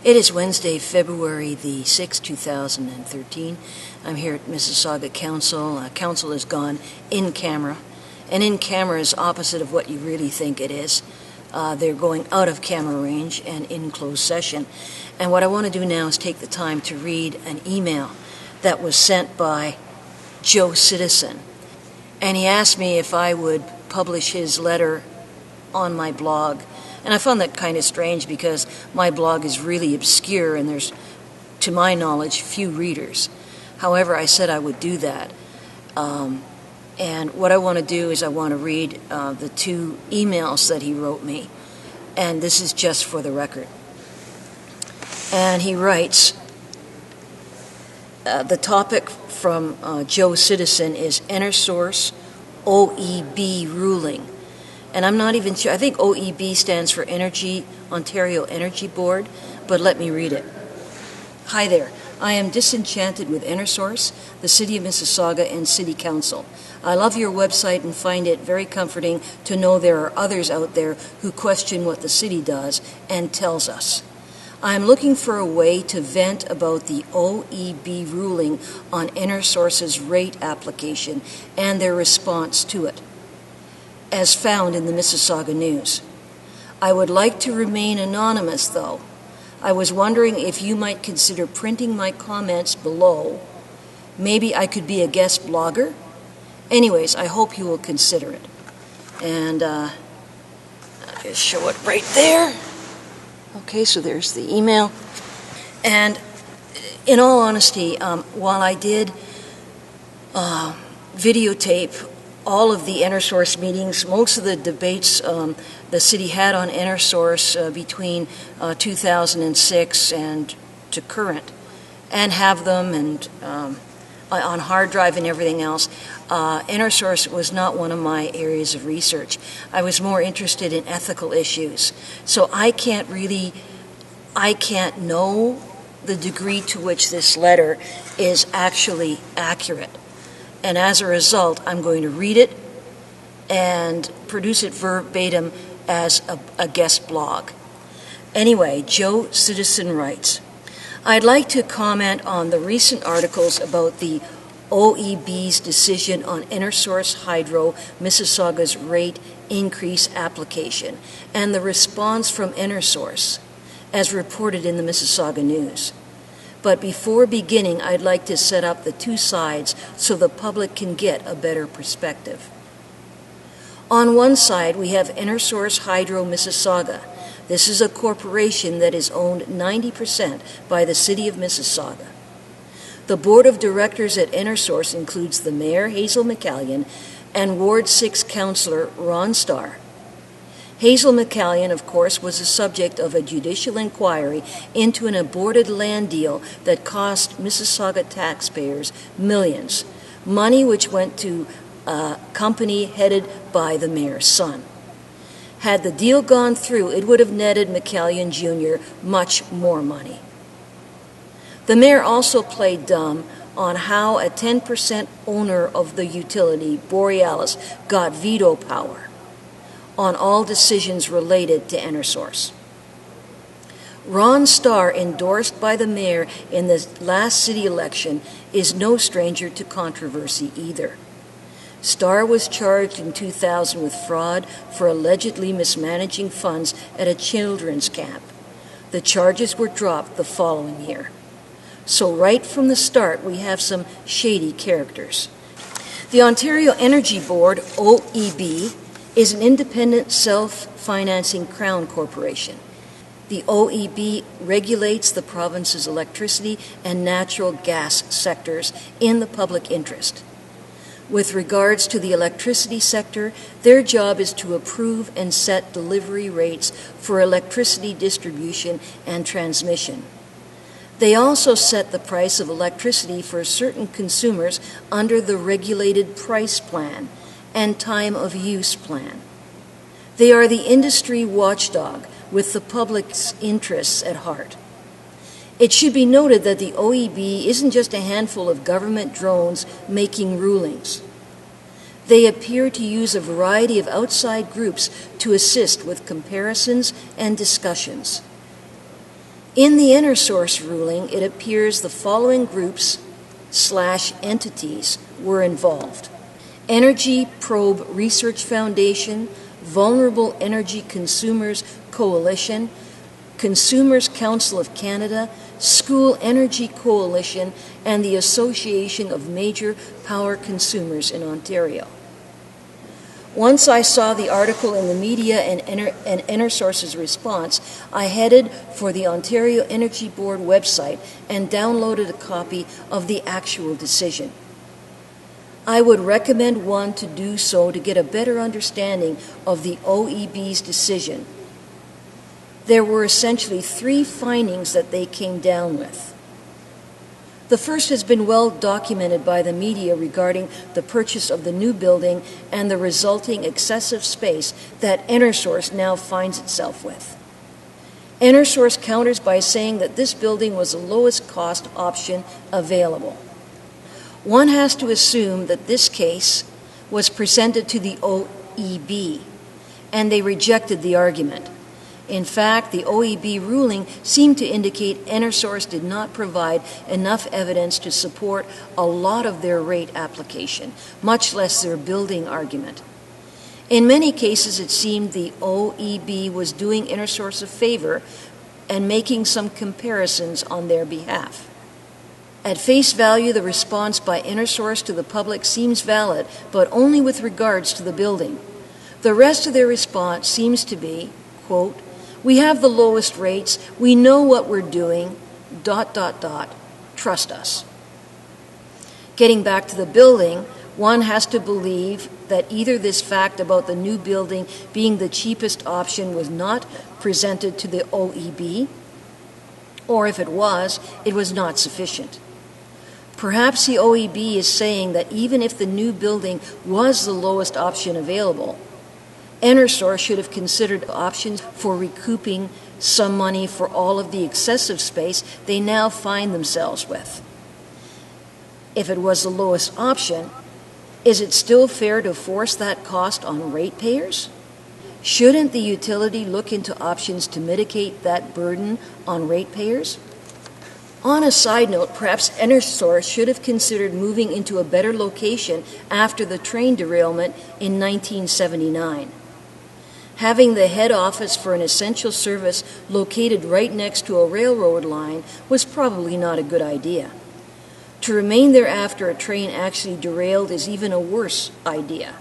It is Wednesday, February the 6th, 2013. I'm here at Mississauga Council. Council is gone in camera. And in camera is opposite of what you really think it is. They're going out of camera range and in closed session. And what I want to do now is take the time to read an email that was sent by Joe Citizen. And he asked me if I would publish his letter on my blog. And I found that kind of strange because my blog is really obscure and there's, to my knowledge, few readers. However, I said I would do that. And what I want to do is I want to read the two emails that he wrote me. And this is just for the record. And he writes, the topic from Joe Citizen is Enersource OEB ruling. And I'm not even sure, I think OEB stands for Ontario Energy Board, but let me read it. Hi there. I am disenchanted with Enersource, the City of Mississauga, and City Council. I love your website and find it very comforting to know there are others out there who question what the city does and tells us. I am looking for a way to vent about the OEB ruling on Enersource's rate application and their response to it, as found in the Mississauga News. I would like to remain anonymous, though. I was wondering if you might consider printing my comments below. Maybe I could be a guest blogger? Anyways, I hope you will consider it. And I'll just show it right there. Okay, so there's the email. And in all honesty, while I did videotape all of the Enersource meetings, most of the debates the city had on Enersource between 2006 and to current, and have them and on hard drive and everything else. Enersource was not one of my areas of research. I was more interested in ethical issues. So I can't know the degree to which this letter is actually accurate. And as a result, I'm going to read it and produce it verbatim as a guest blog. Anyway, Joe Citizen writes, I'd like to comment on the recent articles about the OEB's decision on Enersource Hydro Mississauga's rate increase application and the response from Enersource, as reported in the Mississauga News. But before beginning, I'd like to set up the two sides so the public can get a better perspective. On one side, we have Enersource Hydro Mississauga. This is a corporation that is owned 90% by the City of Mississauga. The board of directors at Enersource includes the mayor, Hazel McCallion, and Ward 6 councillor, Ron Starr. Hazel McCallion, of course, was the subject of a judicial inquiry into an aborted land deal that cost Mississauga taxpayers millions, money which went to a company headed by the mayor's son. Had the deal gone through, it would have netted McCallion Jr. much more money. The mayor also played dumb on how a 10% owner of the utility, Borealis, got veto power on all decisions related to Enersource. Ron Starr, endorsed by the mayor in the last city election, is no stranger to controversy either. Starr was charged in 2000 with fraud for allegedly mismanaging funds at a children's camp. The charges were dropped the following year. So right from the start, we have some shady characters. The Ontario Energy Board, OEB, is an independent, self-financing Crown corporation. The OEB regulates the province's electricity and natural gas sectors in the public interest. With regards to the electricity sector, their job is to approve and set delivery rates for electricity distribution and transmission. They also set the price of electricity for certain consumers under the regulated price plan and time of use plan. They are the industry watchdog with the public's interests at heart. It should be noted that the OEB isn't just a handful of government drones making rulings. They appear to use a variety of outside groups to assist with comparisons and discussions. In the Enersource ruling, it appears the following groups/entities were involved: Energy Probe Research Foundation, Vulnerable Energy Consumers Coalition, Consumers Council of Canada, School Energy Coalition, and the Association of Major Power Consumers in Ontario. Once I saw the article in the media and Enersource's response, I headed for the Ontario Energy Board website and downloaded a copy of the actual decision. I would recommend one to do so to get a better understanding of the OEB's decision. There were essentially 3 findings that they came down with. The first has been well documented by the media regarding the purchase of the new building and the resulting excessive space that Enersource now finds itself with. Enersource counters by saying that this building was the lowest cost option available. One has to assume that this case was presented to the OEB, and they rejected the argument. In fact, the OEB ruling seemed to indicate Enersource did not provide enough evidence to support a lot of their rate application, much less their building argument. In many cases, it seemed the OEB was doing Enersource a favor and making some comparisons on their behalf. At face value, the response by Enersource to the public seems valid, but only with regards to the building. The rest of their response seems to be, quote, "We have the lowest rates, we know what we're doing, ... trust us." Getting back to the building, one has to believe that either this fact about the new building being the cheapest option was not presented to the OEB, or if it was not sufficient. Perhaps the OEB is saying that even if the new building was the lowest option available, Enersource should have considered options for recouping some money for all of the excessive space they now find themselves with. If it was the lowest option, is it still fair to force that cost on ratepayers? Shouldn't the utility look into options to mitigate that burden on ratepayers? On a side note, perhaps Enersource should have considered moving into a better location after the train derailment in 1979. Having the head office for an essential service located right next to a railroad line was probably not a good idea. To remain there after a train actually derailed is even a worse idea.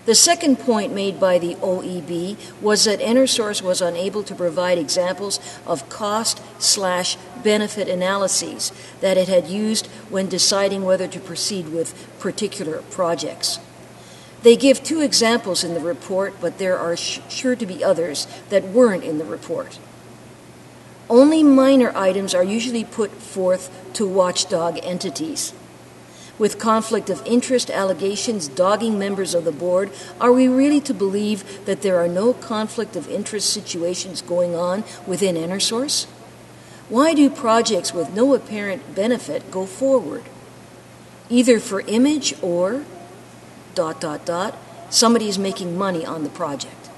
The second point made by the OEB was that Enersource was unable to provide examples of cost/benefit analyses that it had used when deciding whether to proceed with particular projects. They give 2 examples in the report, but there are sure to be others that weren't in the report. Only minor items are usually put forth to watchdog entities. With conflict of interest allegations dogging members of the board, are we really to believe that there are no conflict of interest situations going on within Enersource? Why do projects with no apparent benefit go forward? Either for image or ... somebody is making money on the project.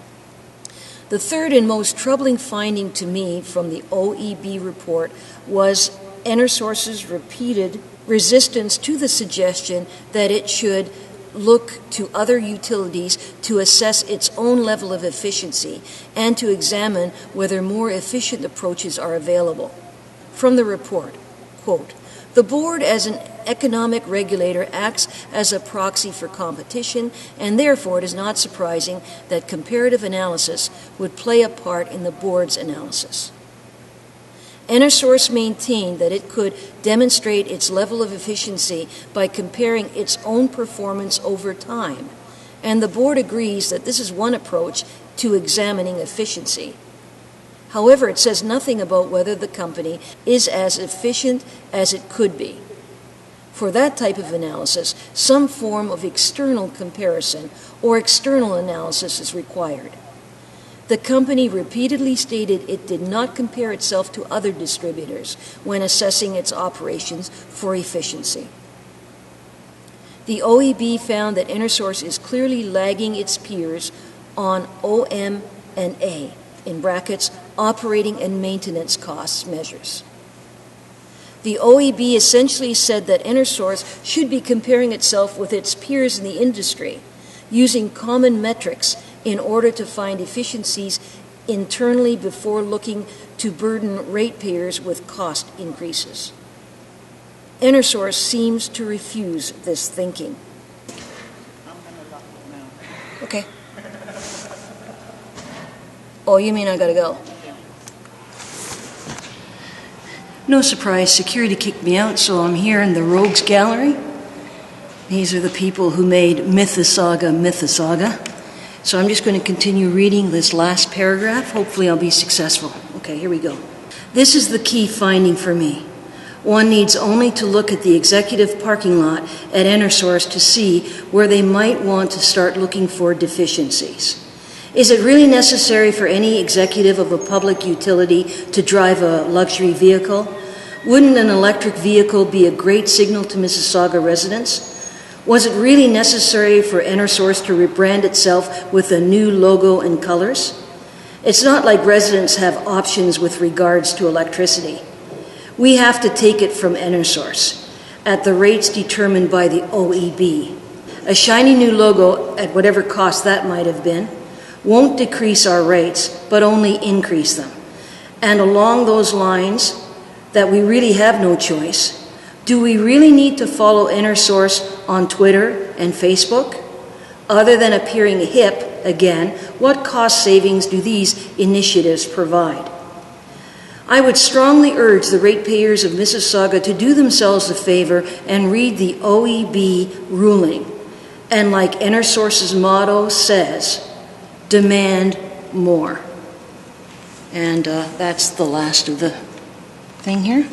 The third and most troubling finding to me from the OEB report was Enersource's repeated resistance to the suggestion that it should look to other utilities to assess its own level of efficiency and to examine whether more efficient approaches are available. From the report, quote, "The board as an economic regulator acts as a proxy for competition, and therefore it is not surprising that comparative analysis would play a part in the board's analysis." Enersource maintained that it could demonstrate its level of efficiency by comparing its own performance over time, and the board agrees that this is one approach to examining efficiency. However, it says nothing about whether the company is as efficient as it could be. For that type of analysis, some form of external comparison or external analysis is required. The company repeatedly stated it did not compare itself to other distributors when assessing its operations for efficiency. The OEB found that Enersource is clearly lagging its peers on OM&A, in brackets, operating and maintenance costs measures. The OEB essentially said that Enersource should be comparing itself with its peers in the industry, using common metrics in order to find efficiencies internally before looking to burden ratepayers with cost increases. Enersource seems to refuse this thinking. I'm going to lock it now. Okay. Oh, you mean I gotta go? Yeah. No surprise, security kicked me out, so I'm here in the Rogues Gallery. These are the people who made Mississauga, Mississauga. So I'm just going to continue reading this last paragraph. Hopefully I'll be successful. Okay, here we go. This is the key finding for me. One needs only to look at the executive parking lot at Enersource to see where they might want to start looking for deficiencies. Is it really necessary for any executive of a public utility to drive a luxury vehicle? Wouldn't an electric vehicle be a great signal to Mississauga residents? Was it really necessary for Enersource to rebrand itself with a new logo and colors? It's not like residents have options with regards to electricity. We have to take it from Enersource at the rates determined by the OEB. A shiny new logo, at whatever cost that might have been, won't decrease our rates, but only increase them. And along those lines, that we really have no choice, do we really need to follow Enersource on Twitter and Facebook? Other than appearing hip again, what cost savings do these initiatives provide? I would strongly urge the ratepayers of Mississauga to do themselves a favor and read the OEB ruling. And like Enersource's motto says, demand more. And that's the last of the thing here.